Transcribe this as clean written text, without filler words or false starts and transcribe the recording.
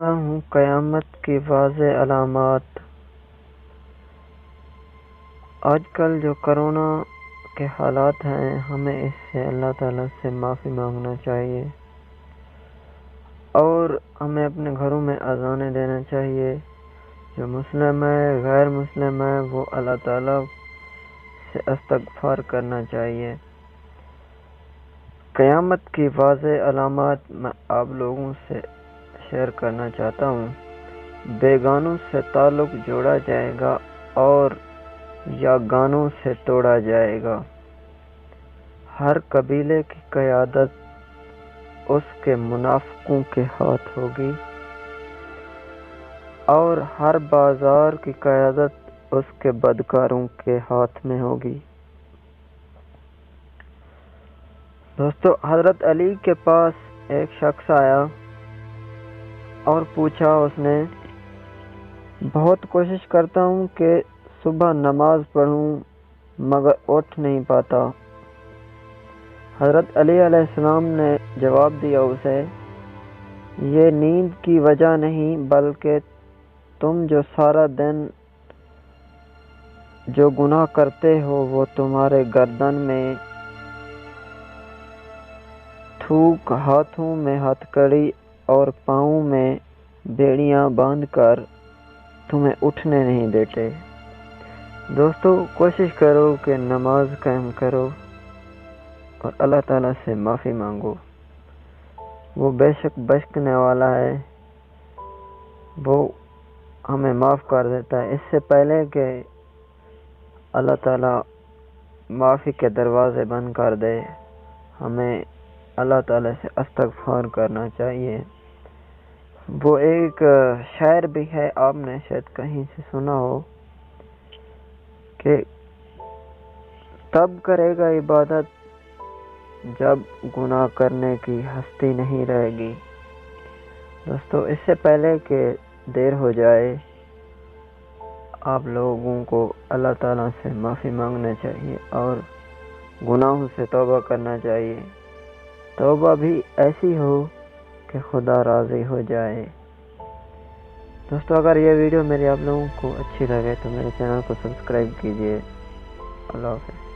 ہوں قیامت کی واضح علامات۔ آج کل جو کرونا کے حالات ہیں، ہمیں اس سے اللہ تعالیٰ سے معافی مانگنا چاہیے اور ہمیں اپنے گھروں میں اذانیں دینا چاہیے۔ جو مسلم ہے، غیر مسلم ہے، وہ اللہ تعالیٰ سے استغفار کرنا چاہیے۔ قیامت کی واضح علامات میں آپ لوگوں سے شیئر کرنا چاہتا ہوں۔ بیگانوں سے تعلق جوڑا جائے گا اور یا گانوں سے توڑا جائے گا۔ ہر قبیلے کی قیادت اس کے منافقوں کے ہاتھ ہوگی اور ہر بازار کی قیادت اس کے بدکاروں کے ہاتھ میں ہوگی۔ دوستو، حضرت علی کے پاس ایک شخص آیا اور پوچھا، اس نے، بہت کوشش کرتا ہوں کہ صبح نماز پڑھوں مگر اٹھ نہیں پاتا۔ حضرت علی علیہ السلام نے جواب دیا اسے، یہ نیند کی وجہ نہیں بلکہ تم جو سارا دن جو گناہ کرتے ہو وہ تمہارے گردن میں تھوک، ہاتھوں میں ہتھکڑی اور پاؤں میں بیڑیاں باندھ کر تمہیں اٹھنے نہیں دیتے۔ دوستو، کوشش کرو کہ نماز قائم کرو اور اللہ تعالیٰ سے معافی مانگو۔ وہ بے شک بخشنے والا ہے، وہ ہمیں معاف کر دیتا ہے۔ اس سے پہلے کہ اللہ تعالیٰ معافی کے دروازے بند کر دے، ہمیں اللہ تعالیٰ سے استغفار کرنا چاہیے۔ وہ ایک شعر بھی ہے، آپ نے شاید کہیں سے سنا ہو، کہ تب کرے گا عبادت جب گناہ کرنے کی ہستی نہیں رہے گی۔ دوستو، اس سے پہلے کہ دیر ہو جائے، آپ لوگوں کو اللہ تعالیٰ سے معافی مانگنا چاہیے اور گناہوں سے توبہ کرنا چاہیے۔ توبہ بھی ایسی ہو کہ خدا راضی ہو جائے۔ دوستو، اگر یہ ویڈیو میری آپ لوگوں کو اچھی لگے تو میرے چینل کو سبسکرائب کیجیے۔ اللہ حافظ۔